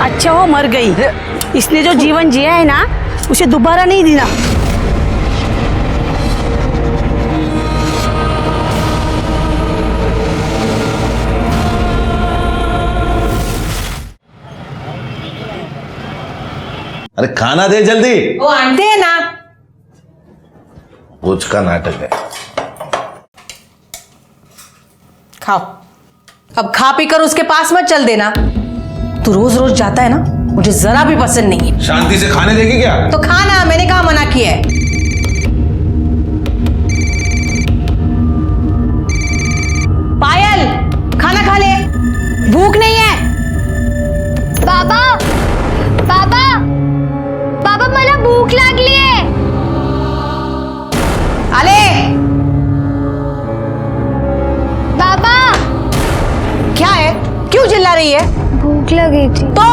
अच्छा वो मर गई, इसने जो जीवन जिया है ना उसे दोबारा नहीं जीना। अरे खाना दे जल्दी। वो आंटे है ना, भोज का नाटक है। खाओ। अब खा पी कर उसके पास मत चल देना। तू रोज रोज जाता है ना, मुझे जरा भी पसंद नहीं है। शांति से खाने देगी क्या? तो खाना, मैंने कहा मना किया है। पायल, खाना खा ले, भूख नहीं है। बाबा बाबा बाबा मला भूक लागली आहे। आले। बाबा क्या है, क्यों चिल्ला रही है? भूख लगी थी। तो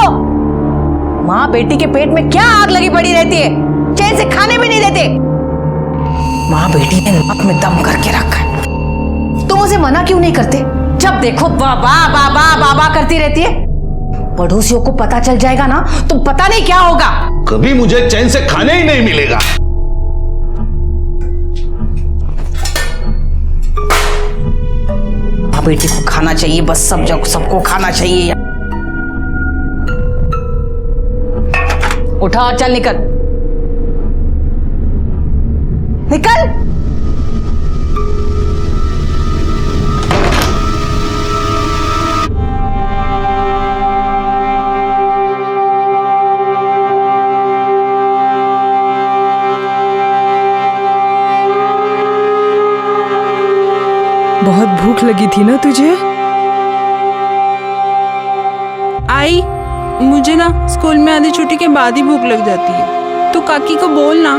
माँ बेटी के पेट में क्या आग लगी पड़ी रहती है, चैन से खाने भी नहीं देते। माँ बेटी ने नाक में दम करके रखा है। तुम उसे मना क्यों नहीं करते? जब देखो बाबा बाबा बाबा करती रहती है। पड़ोसियों को पता चल जाएगा ना तो पता नहीं क्या होगा। कभी मुझे चैन से खाने ही नहीं मिलेगा। माँ बेटी को खाना चाहिए, बस सब जग सबको खाना चाहिए। उठा, चल निकल निकल। बहुत भूख लगी थी ना तुझे? आई, मुझे ना स्कूल में आधी छुट्टी के बाद ही भूख लग जाती है। तो काकी को बोल ना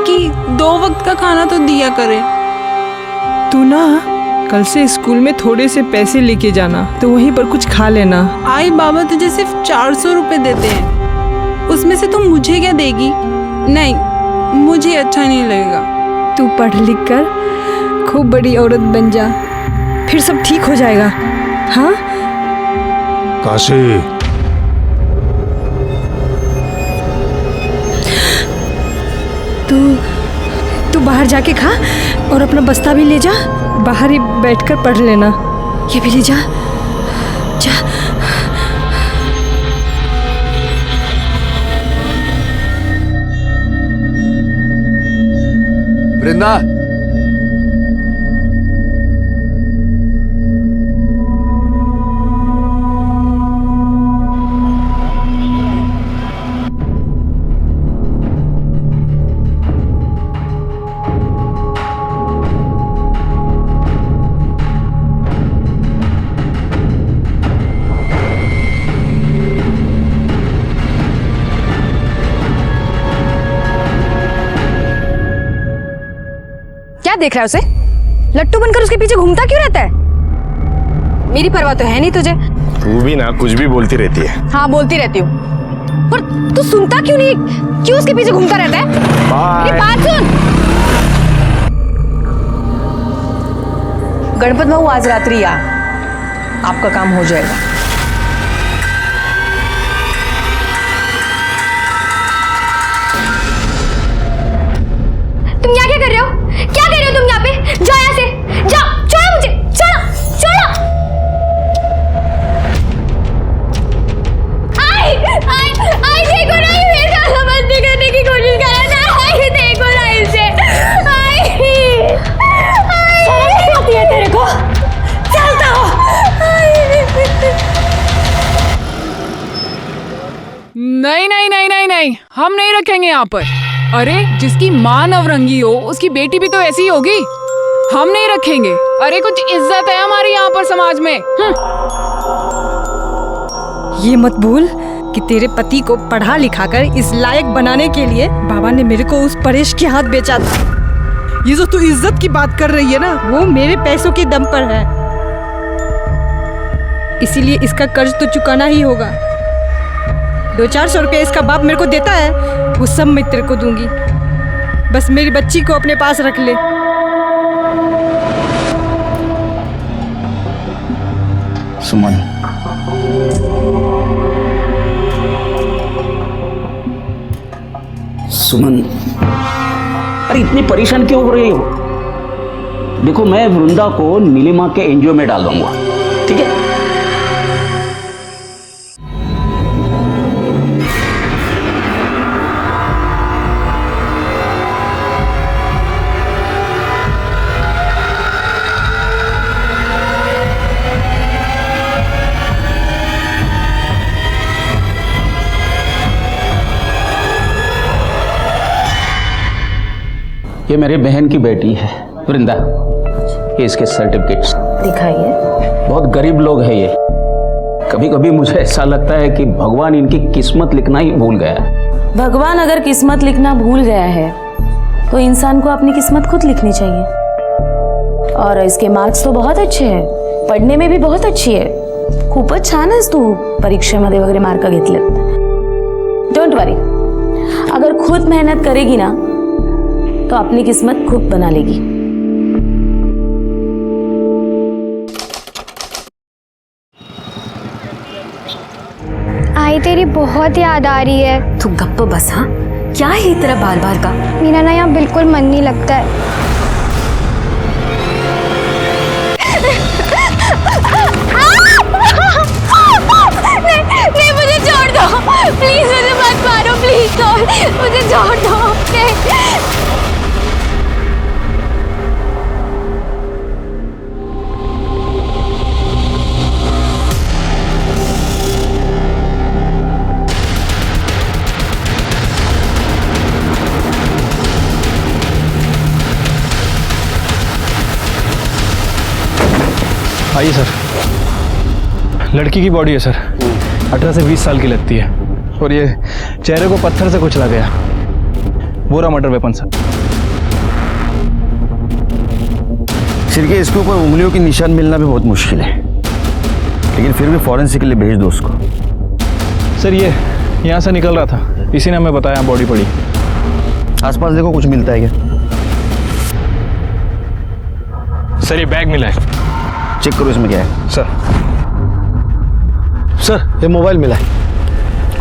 कि 2 वक्त का खाना तो दिया करे। तू ना कल से स्कूल में थोड़े से पैसे लेके जाना, तो वहीं पर कुछ खा लेना। आई, बाबा तुझे सिर्फ 400 रुपए देते हैं, उसमें से तुम मुझे क्या देगी? नहीं, मुझे अच्छा नहीं लगेगा। तू पढ़ लिख कर खूब बड़ी औरत बन जा, फिर सब ठीक हो जाएगा। हाँ काशी, तू बाहर जाके खा और अपना बस्ता भी ले जा, बाहर ही बैठकर पढ़ लेना। ये भी ले जा, जा। वृंदा, क्या देख रहा है उसे? लट्टू बनकर उसके पीछे घूमता क्यों रहता है? मेरी परवाह तो है नहीं तुझे। तू भी ना कुछ भी बोलती रहती है। हाँ बोलती रहती हूँ, पर तू सुनता क्यों नहीं? क्यों उसके पीछे घूमता रहता है? मेरी बात सुन। गणपत बाबू आज रात्रि आ, आपका काम हो जाएगा। तुम यहाँ क्या कर रहे हो? क्या कर रहे हो तुम यहाँ पे? जाओ यहाँ से, जाओ, छोड़ो मुझे, छोड़ो, छोड़ो। आई देखो ना, ये मेरे साथ समझने करने की कोशिश कर रहा था। आई देखो ना इसे। शर्म नहीं आती है तेरे को? चलता हो। नहीं नहीं नहीं नहीं नहीं, हम नहीं रखेंगे यहाँ पर। अरे जिसकी माँ नवरंगी हो उसकी बेटी भी तो ऐसी ही होगी। हम नहीं रखेंगे। अरे कुछ इज्जत है हमारी यहाँ पर समाज में। ये मत भूल कि तेरे पति को पढ़ा लिखा कर इस लायक बनाने के लिए बाबा ने मेरे को उस परेश के हाथ बेचा था। ये जो तू इज्जत की बात कर रही है ना, वो मेरे पैसों के दम पर है, इसीलिए इसका कर्ज तो चुकाना ही होगा। 200-400 रुपये इसका बाप मेरे को देता है, वो सब मैं तेरे को दूंगी। बस मेरी बच्ची को अपने पास रख ले। सुमन, सुमन, अरे इतनी परेशान क्यों हो रही हो? देखो, मैं वृंदा को नीलिमा के एनजीओ में डाल दूंगा, ठीक है? ये मेरी बहन की बेटी है वृंदा, ये इसके सर्टिफिकेट्स दिखाइए। बहुत गरीब लोग हैं ये। कभी कभी मुझे ऐसा लगता है कि भगवान इनकी किस्मत लिखना ही भूल गया है। भगवान अगर किस्मत लिखना भूल गया है तो इंसान को अपनी किस्मत खुद लिखनी चाहिए। और इसके मार्क्स तो बहुत अच्छे हैं, पढ़ने में भी बहुत अच्छी है, खूपच छान आहेस तू परीक्षेमध्ये वगैरे मार्क घेतलेत। डोंट वरी, अगर खुद मेहनत करेगी ना तो अपनी किस्मत खुद बना लेगी। आई तेरी बहुत याद आ रही है। तू गप्प बस। हाँ, क्या है तेरा बार बार का? मेरा ना यहाँ बिल्कुल मन नहीं लगता है। नहीं, मुझे छोड़ दो प्लीज, मुझे मत मारो प्लीज, मुझे छोड़ दो। आइए सर। लड़की की बॉडी है सर, 18 से 20 साल की लगती है, और ये चेहरे को पत्थर से कुचला गया। वो रहा मर्डर वेपन सर। सिर के इसके ऊपर उंगलियों के निशान मिलना भी बहुत मुश्किल है, लेकिन फिर भी फॉरेंसिक के लिए भेज दो उसको। सर ये यहाँ से निकल रहा था, इसी ने हमें बताया बॉडी पड़ी। आसपास देखो, कुछ मिलता है क्या? सर ये बैग मिला है। चेक करो इसमें क्या है। सर ये मोबाइल मिला है।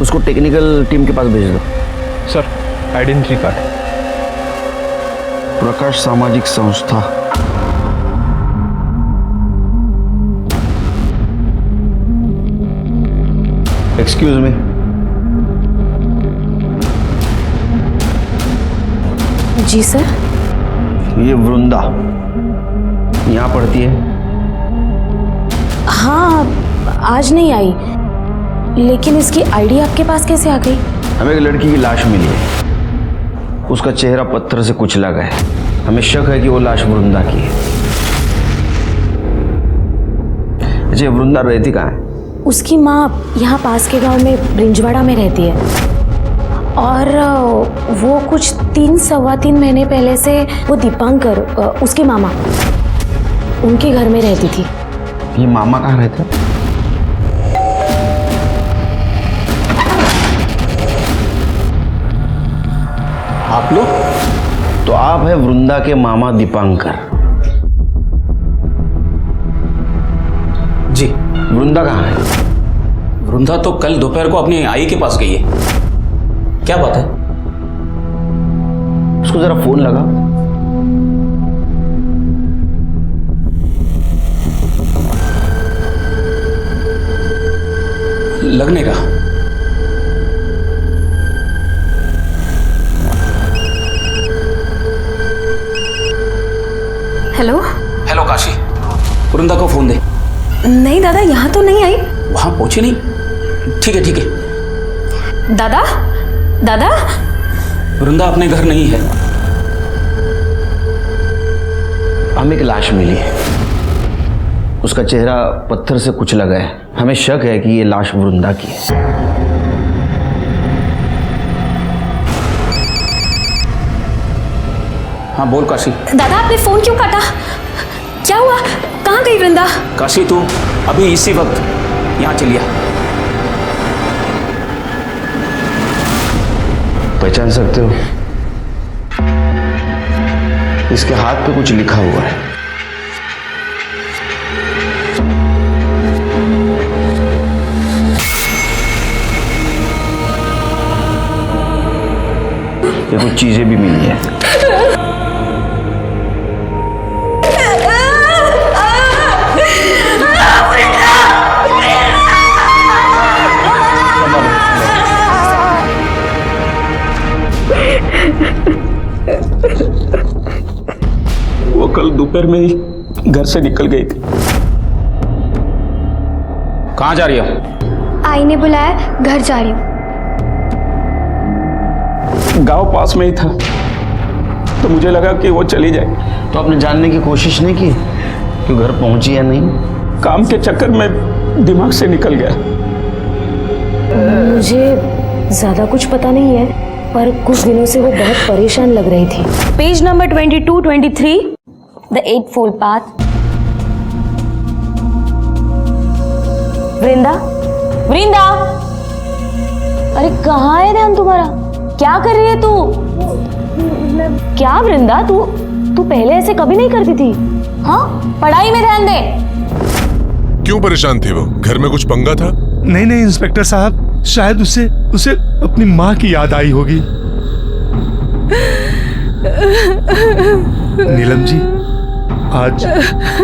उसको टेक्निकल टीम के पास भेज दो। Sir identity card. प्रकाश सामाजिक संस्था। Excuse me. जी सर। ये वृंदा यहाँ पढ़ती है? हाँ, आज नहीं आई, लेकिन इसकी आईडी आपके पास कैसे आ गई? हमें एक लड़की की लाश मिली है, उसका चेहरा पत्थर से कुचला गया है। हमें शक है कि वो लाश वृंदा की है। अच्छा, वृंदा रहती कहाँ है? उसकी माँ यहाँ पास के गांव में ब्रिंजवाड़ा में रहती है, और वो कुछ 3-3.25 महीने पहले से वो दीपांकर, उसके मामा, उनके घर में रहती थी। ये मामा कहाँ रहते? आप लोग? तो आप है वृंदा के मामा दीपांकर? जी। वृंदा कहाँ है? वृंदा तो कल दोपहर को अपनी आई के पास गई है। क्या बात है? उसको जरा फोन लगा। लगने का। हेलो। हेलो काशी, वृंदा को फोन दे। नहीं दादा, यहाँ तो नहीं आई। वहां पहुंची नहीं? ठीक है ठीक है। दादा, दादा, वृंदा अपने घर नहीं है। हमें एक लाश मिली है, उसका चेहरा पत्थर से कुचला गया है। हमें शक है कि ये लाश वृंदा की है। हाँ बोल काशी। दादा आपने फोन क्यों काटा? क्या हुआ? कहाँ गई वृंदा? काशी तू अभी इसी वक्त यहाँ चलिए। पहचान सकते हो? इसके हाथ पे कुछ लिखा हुआ है। कि कुछ चीजें भी मिली है। वो कल दोपहर में ही घर से निकल गई थी। कहाँ जा रही हो? आई ने बुलाया, घर जा रही हूँ। गांव पास में ही था तो मुझे लगा कि वो चली जाए। तो आपने जानने की कोशिश नहीं की कि घर पहुंची या नहीं? काम के चक्कर में दिमाग से निकल गया। मुझे ज्यादा कुछ पता नहीं है, पर कुछ दिनों से वो बहुत परेशान लग रही थी। Page number 22-23, the 8-fold path. Vrinda, Vrinda, अरे कहाँ है ध्यान तुम्हारा? क्या कर रही है तू? क्या वृंदा, तू पहले ऐसे कभी नहीं करती थी। हाँ, पढ़ाई में ध्यान दे। क्यों परेशान थी वो? घर में कुछ पंगा था? नहीं नहीं इंस्पेक्टर साहब, शायद उसे अपनी माँ की याद आई होगी। नीलम जी, आज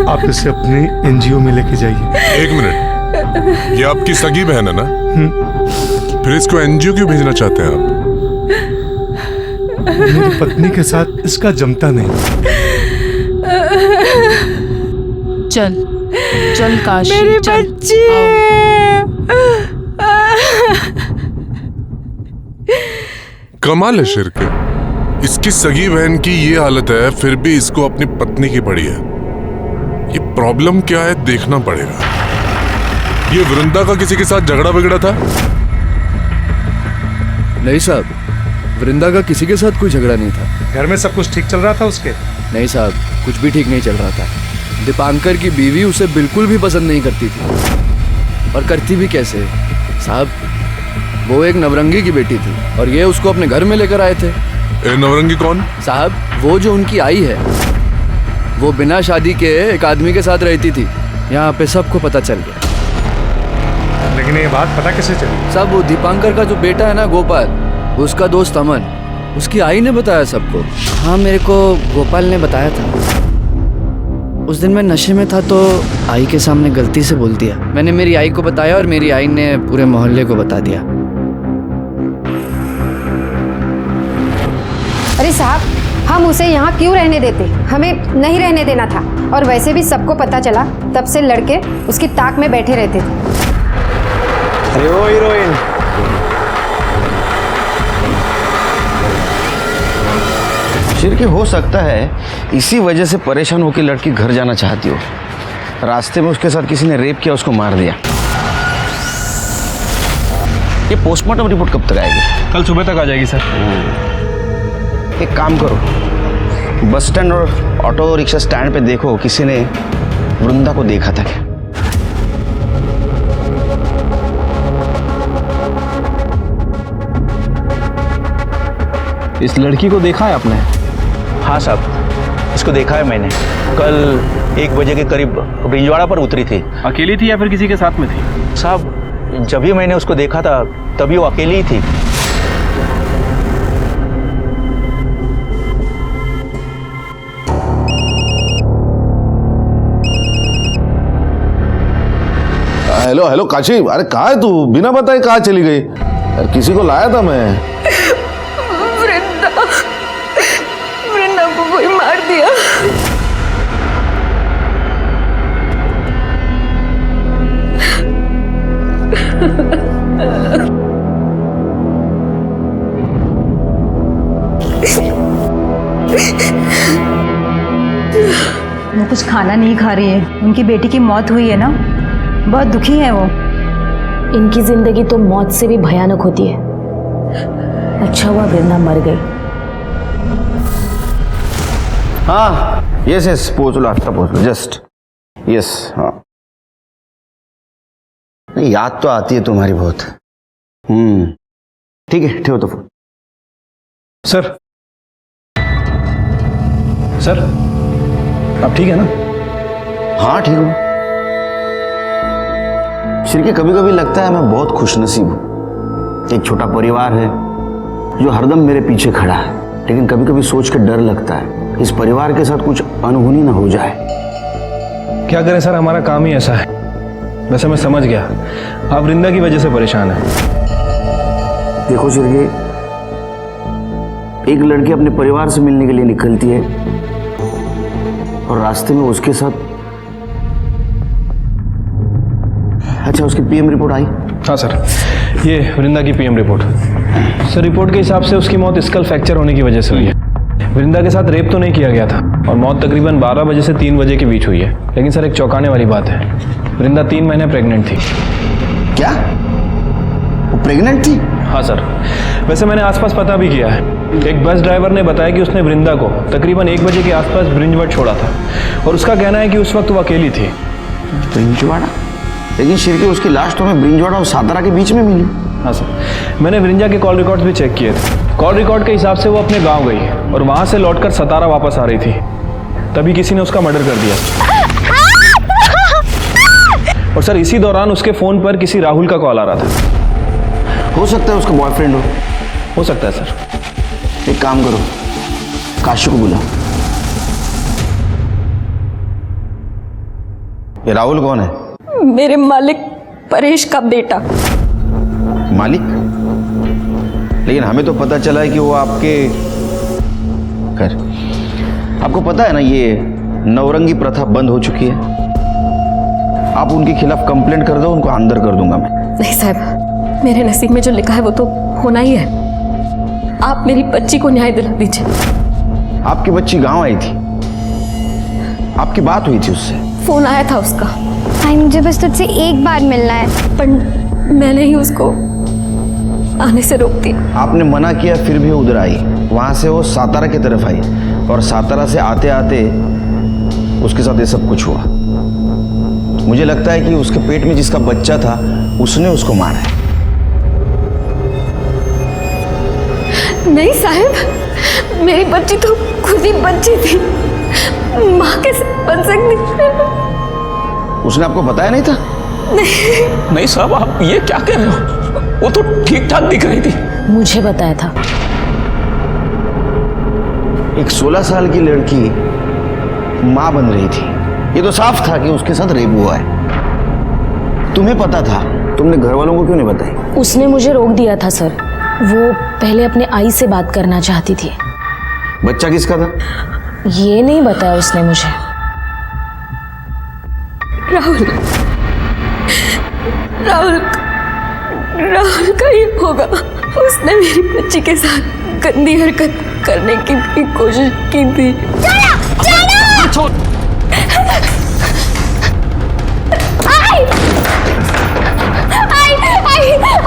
आप इसे अपने एनजीओ में लेके जाइए। एक मिनट, ये आपकी सगी बहन है ना? फिर इसको एनजीओ क्यों भेजना चाहते हैं आप? मेरी पत्नी के साथ इसका जमता नहीं। चल चल काशी, मेरी चल, बच्ची। कमाल है शिरके, इसकी सगी बहन की ये हालत है फिर भी इसको अपनी पत्नी की पड़ी है। ये प्रॉब्लम क्या है देखना पड़ेगा। ये वृंदा का किसी के साथ झगड़ा बिगड़ा था? नहीं साहब, वृंदा का किसी के साथ कोई झगड़ा नहीं था। घर में सब कुछ ठीक चल रहा था उसके? नहीं साहब, कुछ भी ठीक नहीं चल रहा था। दीपांकर की बीवी उसे बिल्कुल भी पसंद नहीं करती थी, और करती भी कैसे साहब। वो एक नवरंगी की बेटी थी और ये उसको अपने घर में लेकर आए थे। नवरंगी कौन? साहब, वो जो उनकी आई है, वो बिना शादी के एक आदमी के साथ रहती थी। यहाँ पे सबको पता चल गया। लेकिन ये बात पता कैसे चली? साहब, वो दीपांकर का जो बेटा है ना गोपाल, उसका दोस्त अमन, उसकी आई ने बताया सबको। हाँ, मेरे को गोपाल ने बताया था। उस दिन मैं नशे में था तो आई के सामने गलती से बोल दिया। मैंने मेरी आई को बताया और मेरी आई ने पूरे मोहल्ले को बता दिया। अरे साहब, हम उसे यहाँ क्यों रहने देते? हमें नहीं रहने देना था। और वैसे भी सबको पता चला, तब से लड़के उसकी ताक में बैठे रहते थे। अरे ओ हीरोइन, शिरके हो सकता है इसी वजह से परेशान होकर लड़की घर जाना चाहती हो। रास्ते में उसके साथ किसी ने रेप किया, उसको मार दिया। ये पोस्टमार्टम रिपोर्ट कब तक आएगी? कल सुबह तक आ जाएगी सर। एक काम करो, बस स्टैंड और ऑटो रिक्शा स्टैंड पे देखो किसी ने वृंदा को देखा था क्या। इस लड़की को देखा है आपने? हाँ साहब, इसको देखा है मैंने। कल 1 बजे के करीब बिजवाड़ा पर उतरी थी। अकेली थी या फिर किसी के साथ में थी? साहब, जब भी मैंने उसको देखा था तभी वो अकेली ही थी। हेलो हेलो काशी, अरे कहाँ है तू? बिना बताए कहाँ चली गई? यार किसी को लाया था मैं। वृंदा को कोई मार दिया। वो कुछ खाना नहीं खा रही है। उनकी बेटी की मौत हुई है ना, बहुत दुखी है वो। इनकी जिंदगी तो मौत से भी भयानक होती है। अच्छा हुआ वृंदा मर गई। हाँ, यस यस, पहुँच लो, आफ्टर पहुँच लो, जस्ट यस। हाँ, नहीं याद तो आती है तुम्हारी बहुत। ठीक है, ठीक हो तो फोन। सर, सर आप ठीक है ना? हाँ ठीक हूँ। शिरके, कभी कभी लगता है मैं बहुत खुशनसीब हूँ। एक छोटा परिवार है, जो हरदम मेरे पीछे खड़ा है, लेकिन कभी कभी सोच के डर लगता है इस परिवार के साथ कुछ अनहोनी ना हो जाए। क्या करें सर, हमारा काम ही ऐसा है। वैसे मैं समझ गया, आप वृंदा की वजह से परेशान हैं। देखो शिर्के, एक लड़की अपने परिवार से मिलने के लिए निकलती है और रास्ते में उसके साथ, अच्छा उसकी पीएम रिपोर्ट आई? हाँ सर, ये वृंदा की पीएम रिपोर्ट। सर रिपोर्ट के हिसाब से उसकी मौत स्कल फ्रैक्चर होने की वजह से हुई है। वृंदा के साथ रेप तो नहीं किया गया था और मौत तकरीबन 12 बजे से 3 बजे के बीच हुई है। लेकिन सर एक चौंकाने वाली बात है, वृंदा 3 महीने प्रेग्नेंट थी। क्या? वो प्रेग्नेंट थी? हाँ सर, वैसे मैंने आसपास पता भी किया है। एक बस ड्राइवर ने बताया कि उसने वृंदा को तकरीबन 1 बजे के आसपास ब्रिंजवाड़ा छोड़ा था और उसका कहना है कि उस वक्त वो अकेली थी। ब्रिंजवाड़ा? लेकिन शिर्के उसकी लाश तो हमें ब्रिंजवाड़ा और सातारा के बीच में मिली। हाँ सर, मैंने वृंदा के कॉल रिकॉर्ड्स भी चेक किए थे। कॉल रिकॉर्ड के हिसाब से वो अपने गांव गई और वहां से लौटकर सतारा वापस आ रही थी, तभी किसी ने उसका मर्डर कर दिया। और सर इसी दौरान उसके फोन पर किसी राहुल का कॉल आ रहा था। हो सकता है उसका बॉयफ्रेंड हो सकता है सर। एक काम करो, काशी को बुलाओ। ये राहुल कौन है? मेरे मालिक परेश का बेटा। मालिक? लेकिन हमें तो पता चला है कि वो आपके, खैर आपको पता है ना ये नवरंगी प्रथा बंद हो चुकी है। आप उनके खिलाफ कंप्लेंट कर दो, उनको अंदर कर दूंगा मैं। नहीं साहब, मेरे नसीब में जो लिखा है वो तो होना ही है। आप मेरी बच्ची को न्याय दिला दीजिए। आपकी बच्ची गांव आई थी, आपकी बात हुई थी उससे? फोन आया था उसका। भाई मुझे बस तुझसे एक बार मिलना है। पर मैंने ही उसको आने से रोक दिया। आपने मना किया फिर भी उधर आई। वहां से वो सातारा की तरफ आई और सातारा से आते आते उसके साथ ये सब कुछ हुआ। मुझे लगता है कि उसके पेट में जिसका बच्चा था उसने उसको मारा है। नहीं साहब, मेरी बच्ची तो खुद ही बच्ची थी, माँ कैसे बन सकती? उसने आपको बताया नहीं था? नहीं साहब, आप ये क्या कह रहे हो? वो तो ठीक ठाक दिख रही थी। मुझे बताया था। एक 16 साल की लड़की मां बन रही थी, ये तो साफ था कि उसके साथ रेप हुआ है। तुम्हें पता था, तुमने घर वालों को क्यों नहीं बताई? उसने मुझे रोक दिया था सर। वो पहले अपने आई से बात करना चाहती थी। बच्चा किसका था? ये नहीं बताया उसने मुझे। राहुल का ही होगा। उसने मेरी बच्ची के साथ गंदी हरकत करने की भी कोशिश की थी। छोड़।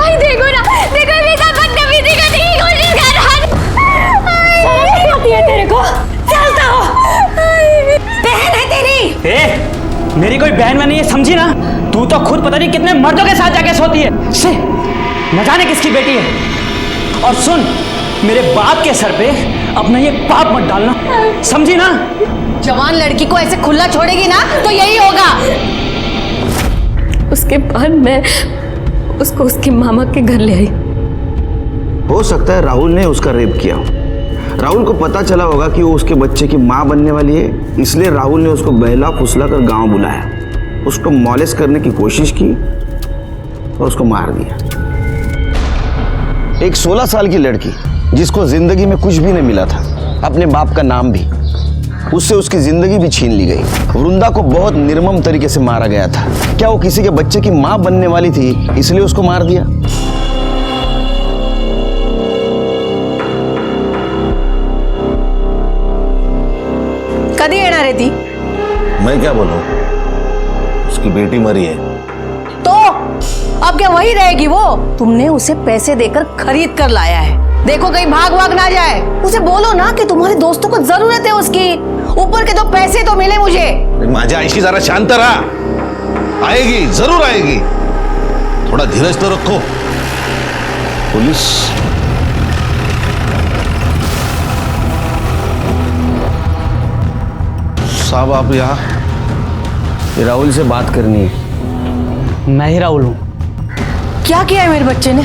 आई देखो ना, देखो बेटा बदतमीजी करने की कोशिश कर रहा है। शर्म आती है तेरे को? चलता हो। बहन है तेरी। मेरी कोई बहन में नहीं है, समझी ना? तू तो खुद पता नहीं कितने मर्दों के साथ जाके सोती है। से न जाने किसकी बेटी है। और सुन, मेरे बाप के सर पे अपना ये पाप मत डालना, समझी ना? जवान लड़की को ऐसे खुला छोड़ेगी ना तो यही होगा। उसके बाद मैं उसको उसके मामा के घर ले आई। हो सकता है राहुल ने उसका रेप किया हो। राहुल को पता चला होगा कि वो उसके बच्चे की मां बनने वाली है, इसलिए राहुल ने उसको बहला फुसला कर गांव बुलाया, उसको मॉलेस्ट करने की कोशिश की और उसको मार दिया। एक 16 साल की लड़की जिसको जिंदगी में कुछ भी नहीं मिला था, अपने बाप का नाम भी, उससे उसकी जिंदगी भी छीन ली गई। वृंदा को बहुत निर्मम तरीके से मारा गया था। क्या वो किसी के बच्चे की मां बनने वाली थी इसलिए उसको मार दिया? कधी येणार है ती? मैं क्या बोलूं, उसकी बेटी मरी है। तो अब क्या वही रहेगी वो? तुमने उसे पैसे देकर खरीद कर लाया है। देखो कहीं भाग ना जाए। उसे बोलो ना कि तुम्हारे दोस्तों को जरूरत है उसकी। ऊपर के तो पैसे तो मिले मुझे। माझ्या आईशी जरा शांत रहा, आएगी, जरूर आएगी। थोड़ा धीरज तो रखो। पुलिस साहब, आप यहाँ? ये राहुल से बात करनी है। मैं ही राहुल हूँ। क्या किया है मेरे बच्चे ने?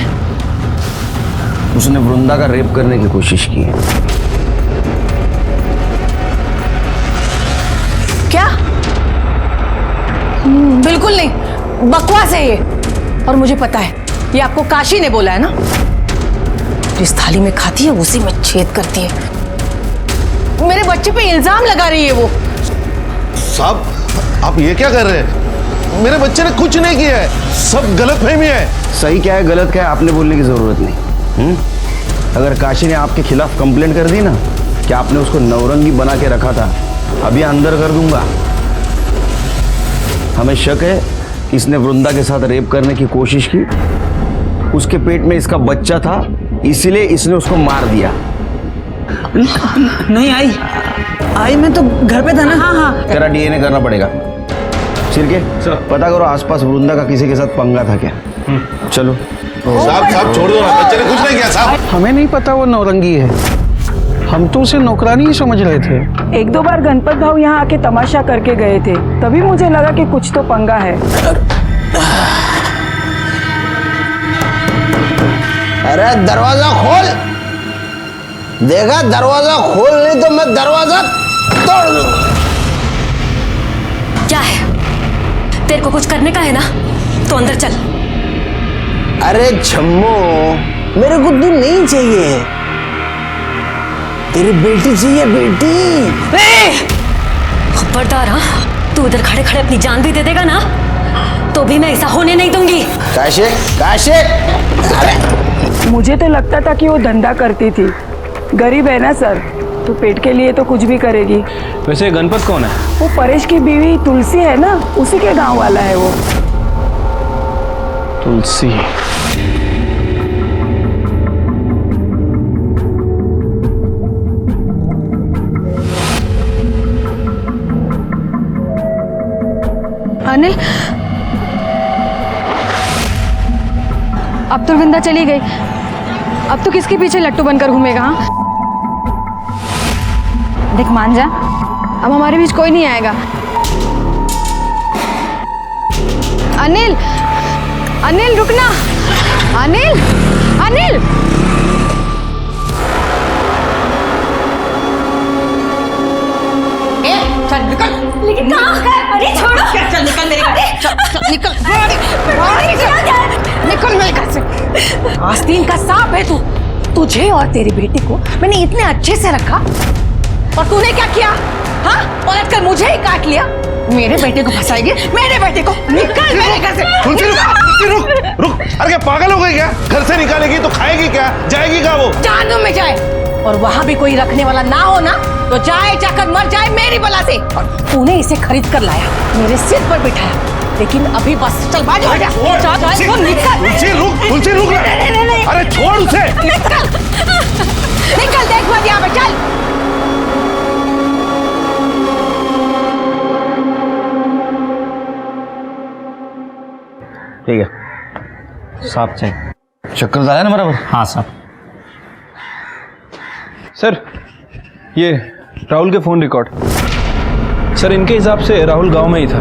उसने वृंदा का रेप करने की कोशिश की है। क्या? बिल्कुल नहीं, बकवास है ये। और मुझे पता है ये आपको काशी ने बोला है ना। जिस थाली में खाती है उसी में छेद करती है। मेरे बच्चे पे इल्जाम लगा रही है वो। साहब, आप ये क्या कर रहे हैं? मेरे बच्चे ने कुछ नहीं किया है, सब गलतफहमी है। सही क्या है गलत क्या है आपने बोलने की जरूरत नहीं। अगर काशी ने आपके खिलाफ कंप्लेंट कर दी ना कि आपने उसको नवरंगी बना के रखा था, अभी अंदर कर दूंगा। हमें शक है इसने वृंदा के साथ रेप करने की कोशिश की, उसके पेट में इसका बच्चा था, इसीलिए इसने उसको मार दिया। नहीं आई मैं तो घर पे था ना। हाँ। तेरा डीएनए करना पड़ेगा। सिरके पता करो आसपास वृंदा का किसी के साथ पंगा था क्या। चलो साहब छोड़ दो ना, बच्चे ने कुछ नहीं किया साहब। हमें नहीं पता वो नौरंगी है, हम तो उसे नौकरानी ही समझ रहे थे। 1-2 बार गणपत भाव यहाँ आके तमाशा करके गए थे, तभी मुझे लगा कि कुछ तो पंगा है। अरे दरवाजा खोल, देखा दरवाजा खोल, नहीं तो मैं दरवाजा तोड़ दूंगा। क्या है? तेरे को कुछ करने का है ना, तो अंदर चल। अरे छम्मो, मेरे को तू नहीं चाहिए, तेरी बेटी चाहिए, बेटी। खबरदार, हाँ? तू इधर खड़े खड़े अपनी जान भी दे देगा ना, तो भी मैं ऐसा होने नहीं दूंगी। काशे, काशे। मुझे तो लगता था कि वो धंधा करती थी। गरीब है ना सर, तो पेट के लिए तो कुछ भी करेगी। वैसे गणपत कौन है? वो परेश की बीवी तुलसी है ना, उसी के गांव वाला है वो। तुलसी। अनिल, अब तो वृंदा चली गई, अब तो किसके पीछे लट्टू बनकर घूमेगा? हाँ, देख मान जा, अब हमारे बीच कोई नहीं आएगा। अनिल, अनिल रुकना, अनिल, अनिल। चल निकल। लेकिन कहाँ? अरे छोड़ो। चल निकल मेरे घर से। चल निकल। निकल मेरे घर से। आस्तीन का सांप है तू। तुझे और तेरी बेटी को मैंने इतने अच्छे से रखा, और तूने क्या किया? हाँ, पलट कर मुझे ही काट लिया। मेरे बेटे को फंसाएगी, मेरे बेटे को। निकल मेरे घर से। तुलसी रुक। अरे क्या पागल हो गई क्या? घर से निकालेगी तो खाएगी क्या? जाएगी कहाँ वो? जहन्नुम में जाए, और वहां भी कोई रखने वाला ना हो ना, तो जाए जाकर मर जाए मेरी बला से। और तूने इसे खरीद कर लाया, मेरे सिर पर बिठाया, लेकिन अभी बस चल बाजू हट जा। तुलसी रुक। अरे छोड़ उसे। निकल देख मत यहाँ पे, चल। ठीक है, साफ चाहिए। चक्कर आया ना बराबर? हाँ साहब। सर, ये राहुल के फ़ोन रिकॉर्ड। सर, इनके हिसाब से राहुल गांव में ही था।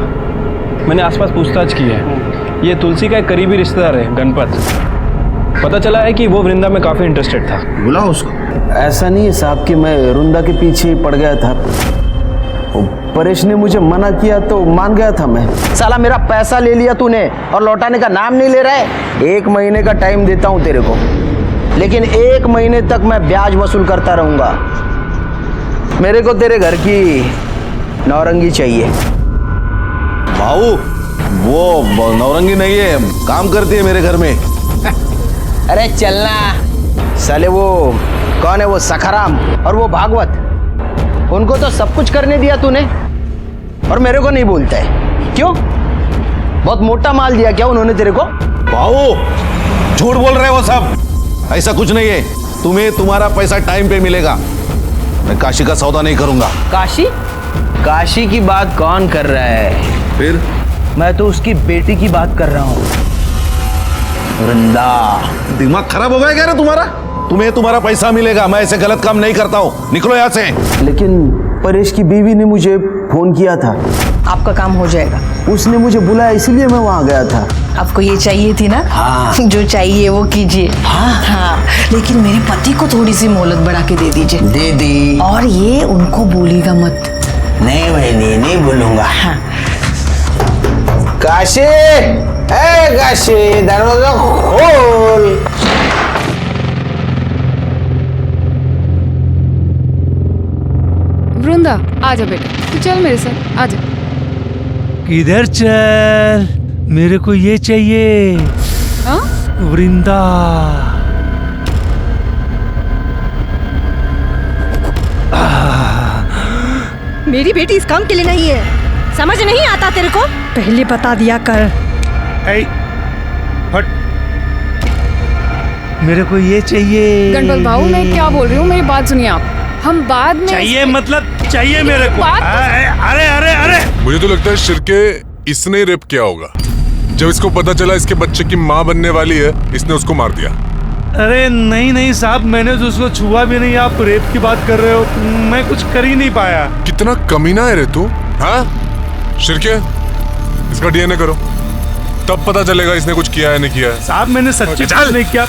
मैंने आसपास पूछताछ की है। ये तुलसी का एक करीबी रिश्तेदार है, गणपत। पता चला है कि वो वृंदा में काफ़ी इंटरेस्टेड था। बुलाओ उसको। ऐसा नहीं है साहब कि मैं वृंदा के पीछे ही पड़ गया था। परेश ने मुझे मना किया तो मान गया था मैं। साला मेरा पैसा ले लिया तूने और लौटाने का नाम नहीं ले रहा है। 1 महीने का टाइम देता हूँ तेरे को, लेकिन 1 महीने तक मैं ब्याज वसूल करता रहूंगा। मेरे को तेरे घर की नौरंगी चाहिए। भाऊ, वो नौरंगी नहीं है, काम करती है मेरे घर में। अरे चलना साले। वो कौन है? वो सखाराम और वो भागवत, उनको तो सब कुछ करने दिया तूने, और मेरे को नहीं बोलता है। क्यों? बहुत मोटा माल दिया क्या उन्होंने तेरे को? भाऊ, झूठ बोल रहे हो सब। ऐसा कुछ नहीं है, तुम्हें तुम्हारा पैसा टाइम पे मिलेगा। मैं काशी का सौदा नहीं करूंगा। काशी? काशी की बात कौन कर रहा है? फिर? मैं तो उसकी बेटी की बात कर रहा हूँ, वृंदा। दिमाग खराब हो गया क्या रे तुम्हारा? तुम्हें तुम्हारा पैसा मिलेगा, मैं ऐसे गलत काम नहीं करता हूँ। निकलो यहाँ से। लेकिन परेश की बीवी ने मुझे फोन किया था। आपका काम हो जाएगा। उसने मुझे बुलाया, इसलिए मैं वहां गया था। आपको ये चाहिए थी ना? हाँ। जो चाहिए वो कीजिए। हाँ। लेकिन मेरे पति को थोड़ी सी मोहलत बढ़ा के दे दीजिए। दे दी। और ये उनको बोलिएगा मत। नहीं बहनी, नहीं बोलूंगा। हाँ। काशी, ए काशी, दरवाजा खोल। वृंदा आजा बेटा, तू चल मेरे साथ, आजा। किधर चल? मेरे को ये चाहिए। हाँ? वृंदा। मेरी बेटी इस काम के लिए नहीं है, समझ नहीं आता तेरे को? पहले बता दिया कर। ऐ, हट। मेरे को ये चाहिए। गणपत भाऊ, मैं क्या बोल रही हूँ, मेरी बात सुनिए आप। हम बाद में चाहिए मतलब चाहिए मेरे को। अरे अरे अरे, मुझे तो लगता है शिर्के इसने रेप किया होगा। जब इसको पता चला इसके बच्चे की माँ बनने वाली है, इसने उसको मार दिया। अरे नहीं नहीं साहब, मैंने तो उसको छुआ भी नहीं। आप रेप की बात कर रहे हो, मैं कुछ कर ही नहीं पाया। कितना कमीना है रे तू, हाँ? शिर्के, इसका डीएनए करो, तब पता चलेगा इसने कुछ किया है नहीं किया है। साहब मैंने सच्ची कुछ नहीं किया,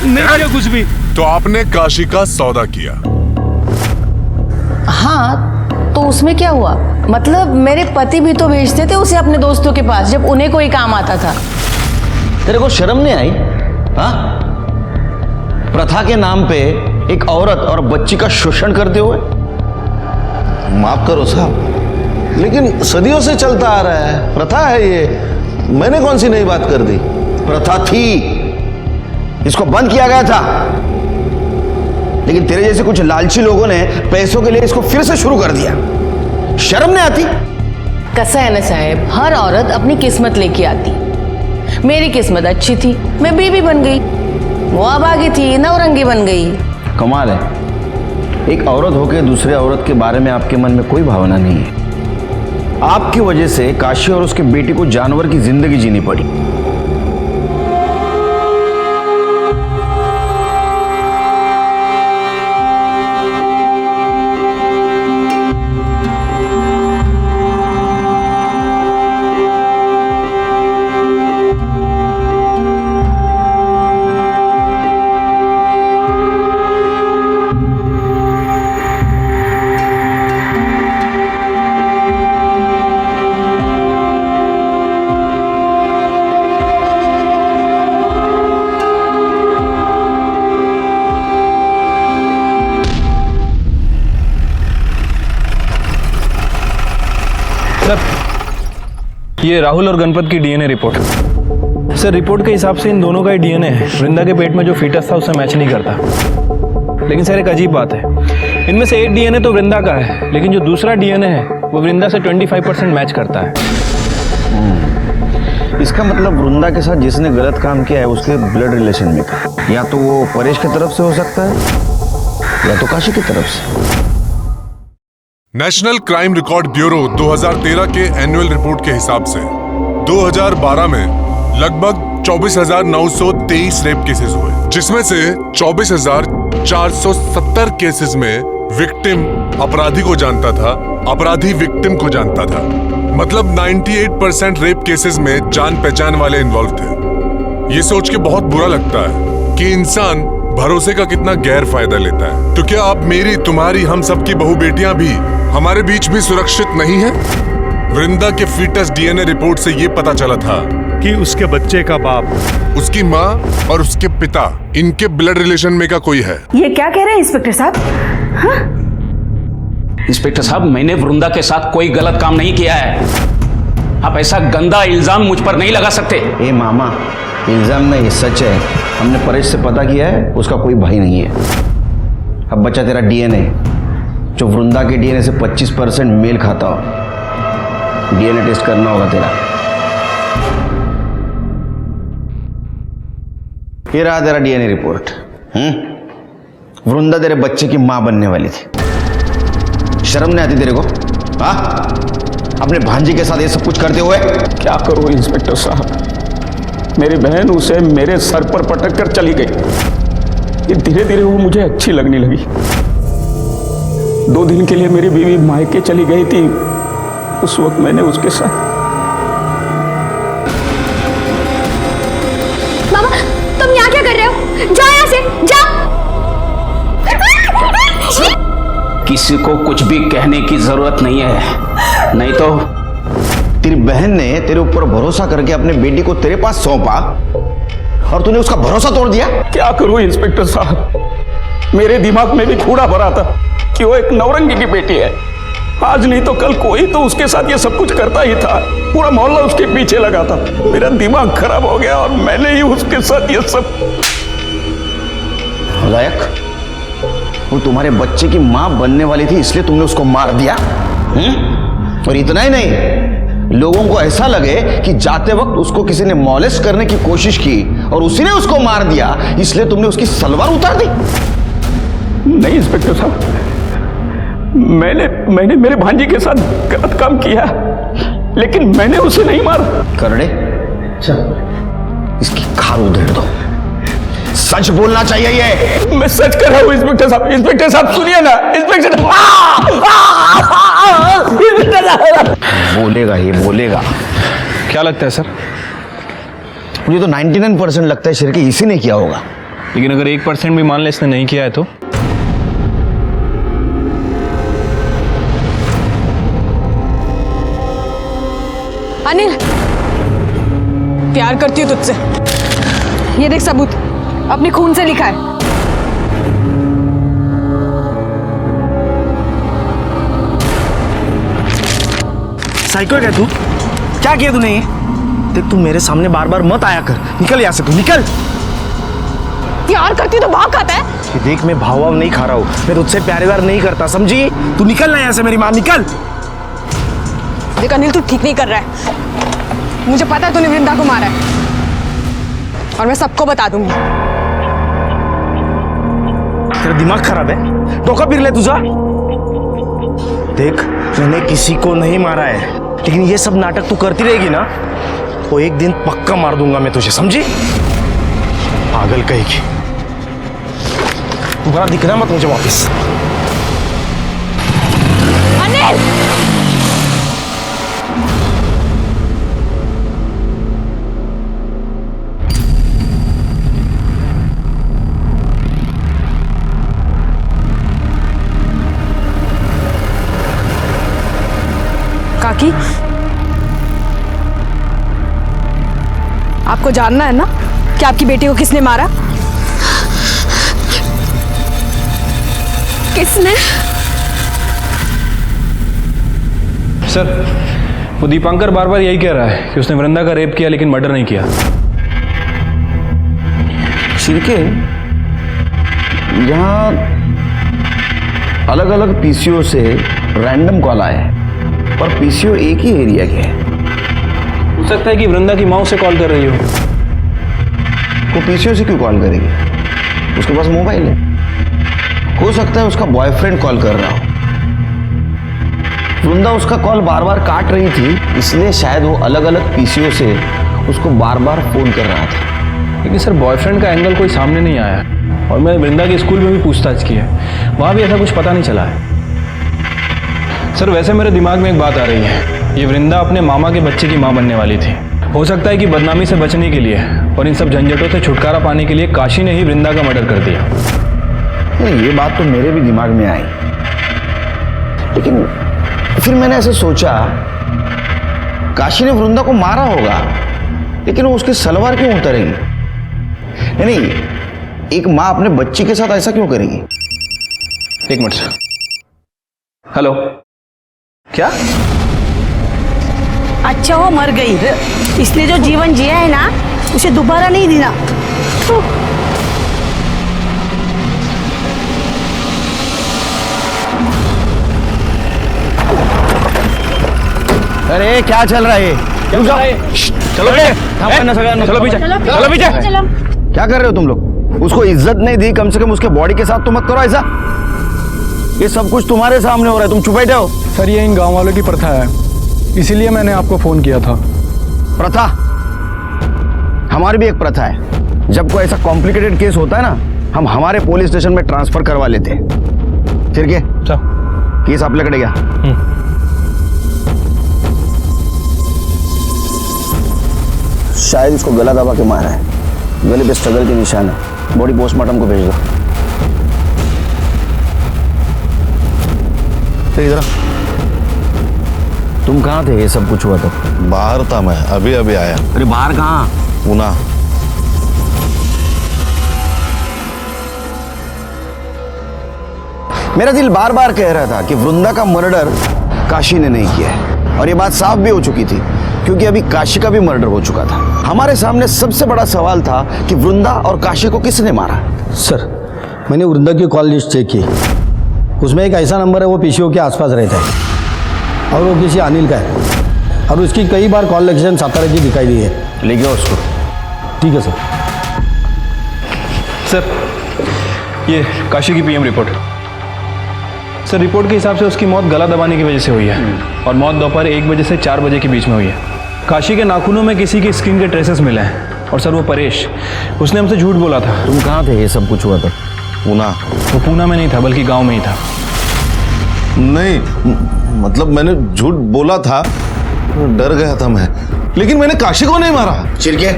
नहीं किया कुछ भी। तो आपने काशी का सौदा किया? हाँ, तो उसमें क्या हुआ? मतलब मेरे पति भी तो भेजते थे उसे अपने दोस्तों के पास जब उन्हें कोई काम आता था। तेरे को शर्म नहीं आई? हाँ? प्रथा के नाम पे एक औरत और बच्ची का शोषण करते हुए। माफ करो साहब, लेकिन सदियों से चलता आ रहा है, प्रथा है ये। मैंने कौन सी नई बात कर दी? प्रथा थी, इसको बंद किया गया था, लेकिन तेरे जैसे कुछ लालची लोगों ने पैसों के लिए इसको फिर से शुरू कर दिया। शर्म नहीं आती? कैसा है ना साहब, हर औरत अपनी किस्मत लेके आती। मेरी किस्मत अच्छी थी, मैं बीवी बन गई। वो अभागी थी, नवरंगी बन गई। कमाल है, एक औरत होकर दूसरे औरत के बारे में आपके मन में कोई भावना नहीं है। आपकी वजह से काशी और उसके बेटी को जानवर की जिंदगी जीनी पड़ी। ये राहुल और गणपत की डीएनए रिपोर्ट। सर, रिपोर्ट के हिसाब से इन दोनों का ही डीएनए वृंदा के पेट में जो फीटस था उससे मैच नहीं करता। लेकिन सर एक अजीब बात है, इनमें से एक डीएनए तो वृंदा का है, लेकिन जो दूसरा डीएनए है वो वृंदा से 25% मैच करता है। इसका मतलब वृंदा के साथ जिसने गलत काम किया है उसके ब्लड रिलेशन में था। या तो वो परेश की तरफ से हो सकता है या तो काशी की तरफ से। नेशनल क्राइम रिकॉर्ड ब्यूरो 2013 के एनुअल रिपोर्ट के हिसाब से 2012 में लगभग 24,923 रेप केसेस हुए, जिसमें से 24,470 केसेस में विक्टिम अपराधी को जानता था, अपराधी विक्टिम को जानता था। मतलब 98% रेप केसेस में जान पहचान वाले इन्वॉल्व थे। ये सोच के बहुत बुरा लगता है कि इंसान भरोसे का कितना गैर फायदा लेता है। तो क्या आप मेरी, तुम्हारी, हम सबकी बहू बेटियां भी हमारे बीच भी सुरक्षित नहीं है? वृंदा के फीटस डीएनए रिपोर्ट से ये पता चला था कि उसके बच्चे का बाप, उसकी माँ और उसके पिता, इनके ब्लड रिलेशन में का कोई है। ये क्या कह रहे हैं इंस्पेक्टर साहब? हाँ? इंस्पेक्टर साहब, मैंने वृंदा के साथ कोई गलत काम नहीं किया है। आप ऐसा गंदा इल्जाम मुझ पर नहीं लगा सकते। ए मामा, इल्जाम नहीं, सच है। हमने परेश से पता किया है, उसका कोई भाई नहीं है। अब बचा तेरा डीएनए, जो वृंदा के डीएनए से 25% मेल खाता हो। डीएनए टेस्ट करना होगा तेरा। ये रहा तेरा डीएनए रिपोर्ट। वृंदा तेरे बच्चे की मां बनने वाली थी। शर्म नहीं आती तेरे को? हाँ, अपने भांजी के साथ ये सब कुछ करते हुए। क्या करूं इंस्पेक्टर साहब, मेरी बहन उसे मेरे सर पर पटक कर चली गई। ये धीरे धीरे वो मुझे अच्छी लगने लगी। 2 दिन के लिए मेरी बीवी मायके चली गई थी। उस वक्त मैंने उसके साथ। मामा, तुम यहाँ क्या कर रहे हो? जाओ यहाँ से, जाओ। किसी को कुछ भी कहने की जरूरत नहीं है, नहीं तो तेरी बहन ने तेरे ऊपर भरोसा करके अपने बेटी को तेरे पास सौंपा और तूने उसका भरोसा तोड़ दिया। क्या करूं इंस्पेक्टर साहब, मेरे दिमाग में भी कूड़ा भरा था कि वो एक नौरंगी की बेटी है। आज नहीं तो कल कोई तो उसके साथ ये सब कुछ करता ही था, पूरा मोहल्ला उसके पीछे लगा था। मेरा दिमाग खराब हो गया और मैंने ही उसके साथ ये सब। लायक, वो तुम्हारे बच्चे की मां बनने वाली थी इसलिए तुमने उसको मार दिया। और इतना ही नहीं, लोगों को ऐसा लगे कि जाते वक्त उसको किसी ने मॉलेस्ट करने की कोशिश की और उसी ने उसको मार दिया, इसलिए तुमने उसकी सलवार उतार दी। नहीं इंस्पेक्टर साहब, मैंने मेरे भांजी के साथ गलत काम किया, लेकिन मैंने उसे नहीं मारा। करड़े, इसकी खार उधेड़ दो। सच बोलना चाहिए ये। मैं सच कर रहा हूँ इंस्पेक्टर साहब। इंस्पेक्टर साहब सुनिए ना, इंस्पेक्टर बोलेगा, ये बोलेगा। क्या लगता है सर? मुझे तो 99% लगता है शिरके इसी ने किया होगा। लेकिन अगर 1% भी मान ले इसने नहीं किया है तो? अनिल, प्यार करती हूँ तुझसे। ये देख सबूत, अपने खून से लिखा है। साइको है क्या तू? क्या किया तूने ये? देख तू मेरे सामने बार बार मत आया कर, निकल यहाँ से तू, निकल। प्यार करती तो भाव खाता है। देख मैं भाव नहीं खा रहा हूँ, मैं तुझसे प्यार व्यार नहीं करता, समझी? तू निकल ना यहाँ से, मेरी माँ निकल। देख अनिल, तू ठीक नहीं कर रहा है। मुझे पता है तूने वृंदा को मारा है और मैं सबको बता दूंगी। तेरा दिमाग खराब है, टोका फिर ले तुझा। देख मैंने किसी को नहीं मारा है, लेकिन ये सब नाटक तू करती रहेगी ना तो एक दिन पक्का मार दूंगा मैं तुझे, समझी? पागल कहेगी। दोबारा दिखना मत मुझे वापस। अनिल! काकी, आपको जानना है ना कि आपकी बेटी को किसने मारा? किसने? सर, वो दीपांकर बार बार यही कह रहा है कि उसने वृंदा का रेप किया लेकिन मर्डर नहीं किया। शिरके, यहाँ अलग अलग पीसीओ से रैंडम कॉल आए हैं, पर पीसीओ एक ही एरिया के हैं। हो सकता है कि वृंदा की माँ उसे कॉल कर रही हो। वो पीसीओ से क्यों कॉल करेगी? उसके पास मोबाइल है। हो सकता है उसका बॉयफ्रेंड कॉल कर रहा हो। वृंदा उसका कॉल बार बार काट रही थी, इसलिए शायद वो अलग अलग पीसीओ से उसको बार बार फोन कर रहा था। लेकिन सर, बॉयफ्रेंड का एंगल कोई सामने नहीं आया और मैंने वृंदा के स्कूल में भी पूछताछ की है, वहाँ भी ऐसा कुछ पता नहीं चला है। सर, वैसे मेरे दिमाग में एक बात आ रही है, ये वृंदा अपने मामा के बच्चे की माँ बनने वाली थी। हो सकता है कि बदनामी से बचने के लिए और इन सब झंझटों से छुटकारा पाने के लिए काशी ने ही वृंदा का मर्डर कर दिया। ये बात तो मेरे भी दिमाग में आई, लेकिन फिर मैंने ऐसे सोचा, काशी ने वृंदा को मारा होगा, लेकिन वो उसकी सलवार क्यों उतारेगी? नहीं, एक माँ अपने बच्चे के साथ ऐसा क्यों करेगी? एक मिनट सर। हेलो, क्या? अच्छा वो मर गई, इसने जो जीवन जिया है ना उसे दोबारा नहीं देना। अरे क्या चल रहा है? चलो पीछे, चलो पीछे। क्या कर रहे हो तुम लोग? उसको इज्जत नहीं दी, कम से कम उसके बॉडी के साथ तो मत करो ऐसा। ये सब कुछ तुम्हारे सामने हो रहा है, तुम चुप बैठे हो। सर, ये इन गांव वालों की प्रथा है, इसीलिए मैंने आपको फोन किया था। प्रथा? हमारी भी एक प्रथा है, जब कोई ऐसा कॉम्प्लिकेटेड केस होता है ना, हम हमारे पुलिस स्टेशन में ट्रांसफर करवा लेते हैं। फिर क्या? केस आप लकड़े गया। शायद इसको गला दबा के मारा है, गले पे स्ट्रगल के निशान है। बॉडी पोस्टमार्टम को भेज दो। तो इधर तुम कहाँ थे ये सब कुछ हुआ तब? बाहर था मैं, अभी अभी आया। अरे बाहर कहाँ? पूना। मेरा दिल बार बार कह रहा था कि वृंदा का मर्डर काशी ने नहीं किया है, और ये बात साफ भी हो चुकी थी क्योंकि अभी काशी का भी मर्डर हो चुका था। हमारे सामने सबसे बड़ा सवाल था कि वृंदा और काशी को किसने मारा। सर, मैंने वृंदा की कॉल लिस्ट चेक की, उसमें एक ऐसा नंबर है वो पीसीओ के आसपास रहता है और वो किसी अनिल का है, और उसकी कई बार कॉल लोकेशन सातारा की दिखाई दी है। ले गया उसको। ठीक है सर। सर, ये काशी की पीएम रिपोर्ट। सर, रिपोर्ट के हिसाब से उसकी मौत गला दबाने की वजह से हुई है और मौत दोपहर 1 बजे से 4 बजे के बीच में हुई है। काशी के नाखूनों में किसी की स्किन के ट्रेसेस मिले हैं, और सर वो परेश, उसने हमसे झूठ बोला था। तुम कहाँ थे ये सब कुछ हुआ था? पूना। वो पूना में नहीं था बल्कि गांव में ही था। नहीं, मतलब मैंने झूठ बोला था, डर गया था मैं, लेकिन मैंने काशी को नहीं मारा। चिरके,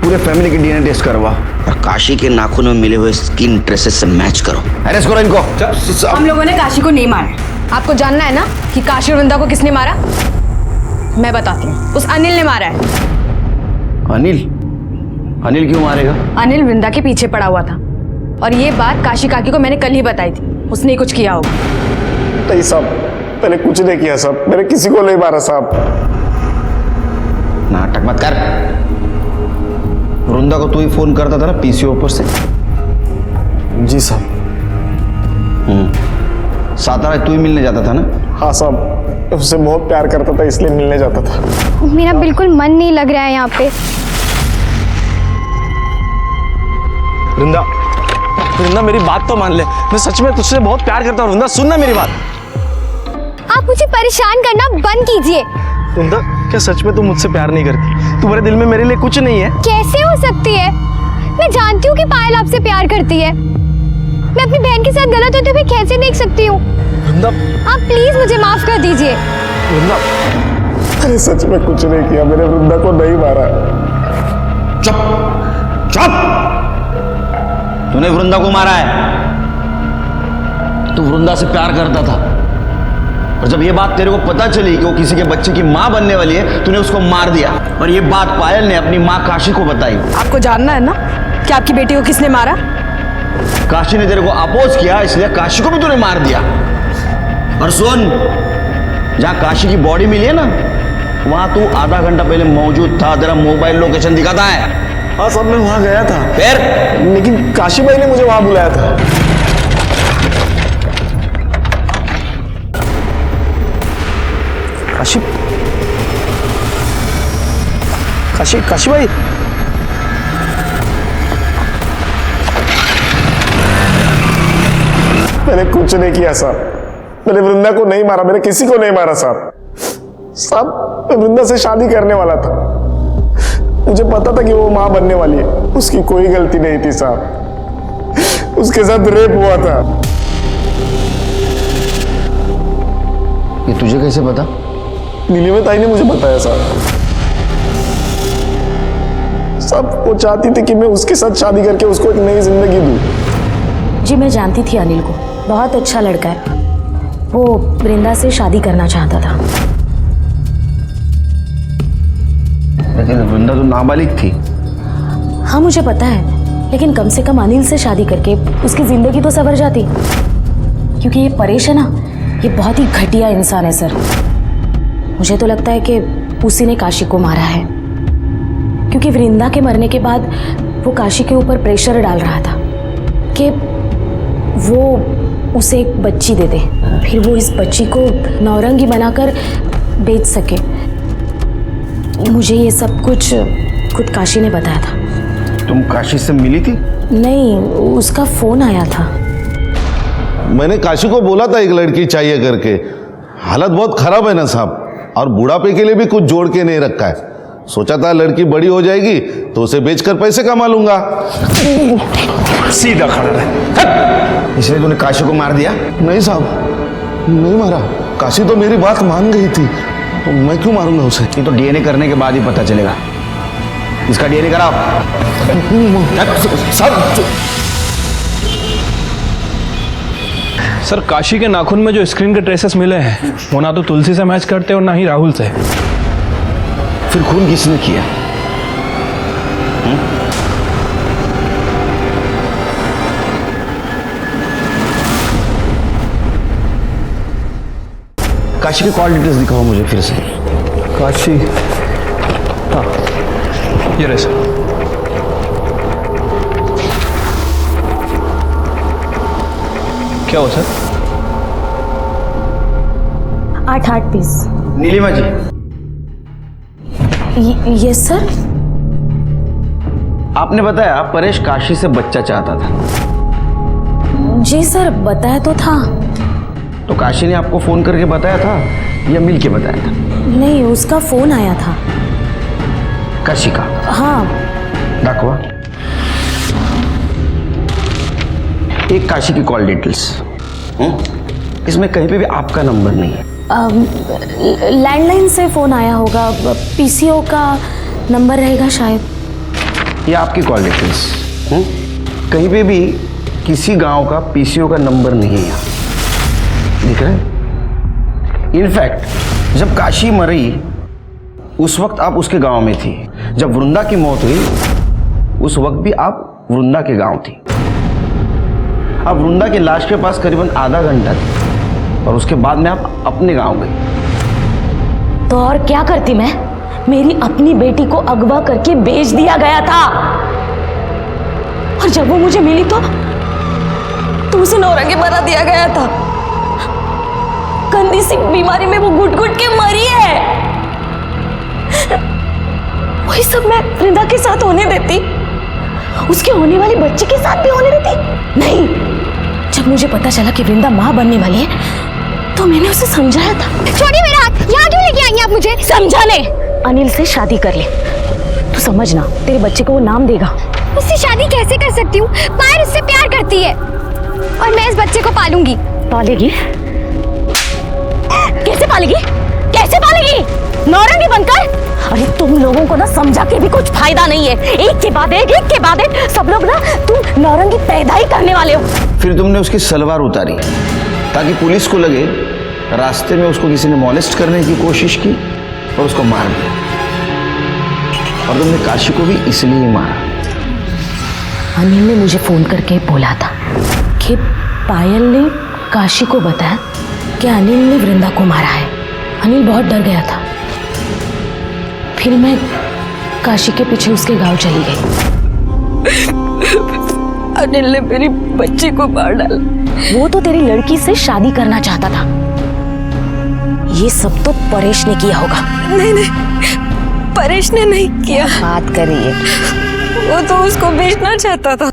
पूरे फैमिली की डीएनए टेस्ट करवा और काशी के नाखूनों में मिले हुए स्किन ट्रेसेस से मैच करो। अरेस्ट करो इनको। हम लोगों ने काशी को नहीं मारा। आपको जानना है ना कि काशी और वृंदा को किसने मारा? मैं बताती हूँ। उस अनिल ने मारा है। अनिल? अनिल क्यों मारेगा? अनिल वृंदा के पीछे पड़ा हुआ था, और ये बात काशी काकी को मैंने कल ही बताई थी। उसने ही कुछ किया होगा। नहीं साहब, मैंने कुछ नहीं किया साहब, मैंने किसी को नहीं मारा साहब। नाटक मत कर। वृंदा को तू ही फोन करता था ना पीसीओ ऊपर से? जी साहब। सातारा तू ही मिलने जाता था ना? हाँ साहब, उससे बहुत प्यार करता था इसलिए मिलने जाता था। मेरा बिल्कुल मन नहीं लग रहा है यहाँ पे। वृंदा, वृंदा मेरी बात तो मान ले, मैं सच में तुझसे बहुत प्यार करता हूँ। वृंदा सुनना मेरी बात। आप मुझे परेशान करना बंद कीजिए। वृंदा, क्या सच में तू मुझसे प्यार नहीं करती? तुम्हारे दिल में मेरे लिए कुछ नहीं है? कैसे हो सकती है? मैं जानती हूँ कि पायल आपसे प्यार करती है। मैं अपनी बहन के साथ गलत होते हुए कैसे देख सकती हूँ? वृंदा, आप प्लीज मुझे माफ कर दीजिए। वृंदा, मैंने सच में कुछ नहीं किया, मैंने वृंदा को नहीं मारा। चुप चुप। तूने वृंदा को मारा है? तू वृंदा से प्यार करता था, और जब ये बात तेरे को पता चली कि वो किसी के बच्चे की माँ बनने वाली है, तूने उसको मार दिया। और ये बात पायल ने अपनी माँ काशी को बताई। आपको जानना है ना कि आपकी बेटी को किसने मारा? काशी ने तेरे को अपोज किया, इसलिए काशी को भी तूने मार दिया। और सुन, जहां काशी की बॉडी मिली है ना, वहां तू आधा घंटा पहले मौजूद था। तेरा मोबाइल लोकेशन दिखाता है। हाँ साहब, मैं वहां गया था। फिर? लेकिन काशी भाई ने मुझे वहां बुलाया था। काशी, काशी, काशी भाई। मैंने कुछ नहीं किया साहब, मैंने वृंदा को नहीं मारा, मैंने किसी को नहीं मारा साहब। साहब, मैं वृंदा से शादी करने वाला था, मुझे पता था कि वो माँ बनने वाली है। उसकी कोई गलती नहीं थी साहब, उसके साथ रेप हुआ था। ये तुझे कैसे पता? नीलिमा ताई ने मुझे बताया साहब। साहब, वो चाहती थी कि मैं उसके साथ शादी करके उसको एक नई जिंदगी दूं। जी, मैं जानती थी अनिल को, बहुत अच्छा लड़का है। वो वृंदा से शादी करना चाहता था। लेकिन वृंदा तो नाबालिग थी। हाँ, मुझे पता है, लेकिन कम से कम अनिल से शादी करके उसकी जिंदगी तो संवर जाती। क्योंकि ये परेश है ना, ये बहुत ही घटिया इंसान है सर। मुझे तो लगता है कि उसी ने काशी को मारा है, क्योंकि वृंदा के मरने के बाद वो काशी के ऊपर प्रेशर डाल रहा था कि वो उसे एक बच्ची दे दे, फिर वो इस बच्ची को नौरंगी बनाकर बेच सके। मुझे ये सब कुछ खुद काशी ने बताया था। तुम काशी से मिली थी? नहीं, उसका फोन आया था। मैंने काशी को बोला था एक लड़की चाहिए करके। हालत बहुत खराब है ना साहब, और बुढ़ापे के लिए भी कुछ जोड़ के नहीं रखा है। सोचा था लड़की बड़ी हो जाएगी तो उसे बेचकर पैसे कमा लूंगा। सीधा खड़ा रहे। इसलिए तूने काशी को मार दिया? नहीं साहब, नहीं मारा। काशी तो मेरी बात मान गई थी, तो मैं क्यों मारूंगा उसे? ये तो डीएनए करने के बाद ही पता चलेगा। इसका डीएनए कराओ। सर काशी के नाखून में जो स्क्रीन के ट्रेसेस मिले हैं वो ना तो तुलसी से मैच करते और ना ही राहुल से। फिर खून किसने किया? काशी के कॉल डिटेल्स दिखाओ मुझे फिर से। काशी, हाँ ये रहे सर। क्या हुआ sir? 8 piece. Neelima ji. Yes sir. आपने बताया परेश काशी से बच्चा चाहता था। जी सर, बताया तो था। तो काशी ने आपको फोन करके बताया था या मिल के बताया था? नहीं, उसका फोन आया था। काशी का? हाँ। दाखवा। एक काशी की कॉल डिटेल्स। इसमें कहीं पे भी आपका नंबर नहीं है। लैंडलाइन से फोन आया होगा, पीसीओ का नंबर रहेगा शायद। ये आपकी कॉल डिटेल्स। कहीं पे भी किसी गांव का पीसीओ का नंबर नहीं है यहाँ, दिख रहा है? इनफैक्ट जब काशी मरी उस वक्त आप उसके गांव में थी। जब वृंदा की मौत हुई उस वक्त भी आप वृंदा के गांव थी। आप वृंदा की लाश के पास करीबन आधा घंटा थी और उसके बाद में आप अपने गांव गई। तो और क्या करती मैं? मेरी अपनी बेटी को अगवा करके बेच दिया गया था और जब वो मुझे मिली तो उसे नौरंगी बना दिया गया था। गंदी सी बीमारी में वो घुट घुट के मरी है। वही सब मैं वृंदा के साथ होने देती, उसके होने वाले बच्चे के साथ भी होने देती? नहीं। जब मुझे पता चला कि वृंदा मां बनने वाली है तो मैंने उसे समझाया था। छोड़िए मेरा हाथ, यहाँ क्यों लेके आई आप मुझे? समझाने। अनिल से शादी कर ले, तू समझना, तेरे बच्चे को वो नाम देगा। उससे शादी कैसे कर सकती हूँ? पायल उससे प्यार करती है और मैं इस बच्चे को पालूंगी। पालेगी? कैसे पालेगी? कैसे पालेगी? नौरंगी बनकर? अरे तुम लोगों को ना समझा के भी कुछ फायदा नहीं है। एक के बाद एक सब लोग ना तुम नौरंगी पैदा ही करने वाले हो। फिर तुमने उसकी सलवार उतारी ताकि पुलिस को लगे रास्ते में उसको किसी ने मॉलेस्ट करने की कोशिश की और उसको मार दिया। और तुमने काशी को भी इसलिए ही मारा। अनिल ने मुझे फोन करके बोला था कि पायल ने काशी को बताया कि अनिल ने वृंदा को मारा है। अनिल बहुत डर गया था। फिर मैं काशी के पीछे उसके गांव चली गई। अनिल ने मेरी बच्ची को मार डाला। वो तो तेरी लड़की से शादी करना चाहता था। ये सब तो परेश ने किया होगा। नहीं, परेश ने नहीं किया। बात करिए। वो तो उसको बेचना चाहता था।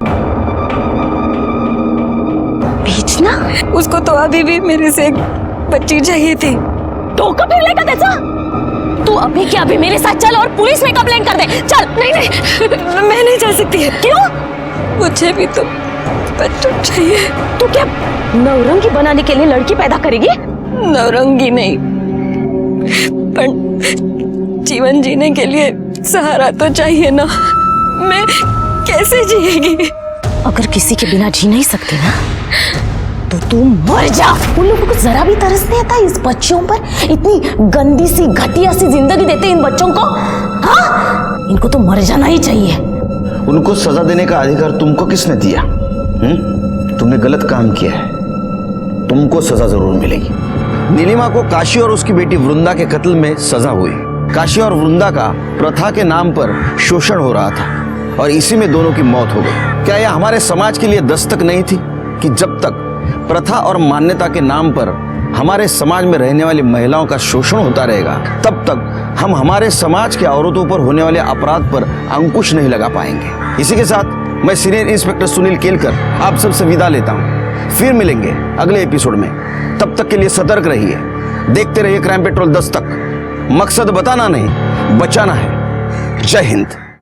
बेचना? उसको तो अभी भी मेरे से एक बच्ची चाहिए थी। तो कब लेगा कैसा? तू अभी क्या अभी मेरे साथ चल और पुलिस में कंप्लेंट कर दे। चल। नहीं, मैं नहीं जा सकती। क्यों? मुझे भी तो बच्चा चाहिए। तू क्या नौरंगी बनाने के लिए लड़की पैदा करेगी? नौरंगी नहीं, पर जीवन जीने के लिए सहारा तो चाहिए ना। मैं कैसे जिएगी? अगर किसी के बिना जी नहीं सकती ना तो तू मर जा। उन लोगों को जरा भी तरस नहीं आता इस बच्चों पर? इतनी गंदी सी घटिया सी जिंदगी देते इन बच्चों को। हाँ, इनको तो मर जाना ही चाहिए। उनको सजा देने का अधिकार तुमको किसने दिया? तुमने गलत काम किया है, तुमको सजा जरूर मिलेगी। नीलिमा को काशी और उसकी बेटी वृंदा के कत्ल में सजा हुई। काशी और वृंदा का प्रथा के नाम पर शोषण हो रहा था और इसी में दोनों की मौत हो गई। क्या यह हमारे समाज के लिए दस्तक नहीं थी कि जब तक प्रथा और मान्यता के नाम पर हमारे समाज में रहने वाली महिलाओं का शोषण होता रहेगा तब तक हम हमारे समाज के औरतों पर होने वाले अपराध पर अंकुश नहीं लगा पाएंगे। इसी के साथ मैं सीनियर इंस्पेक्टर सुनील केलकर आप सबसे विदा लेता हूं। फिर मिलेंगे अगले एपिसोड में। तब तक के लिए सतर्क रहिए, देखते रहिए क्राइम पेट्रोल दस्तक। मकसद बताना नहीं, बचाना है। जय हिंद।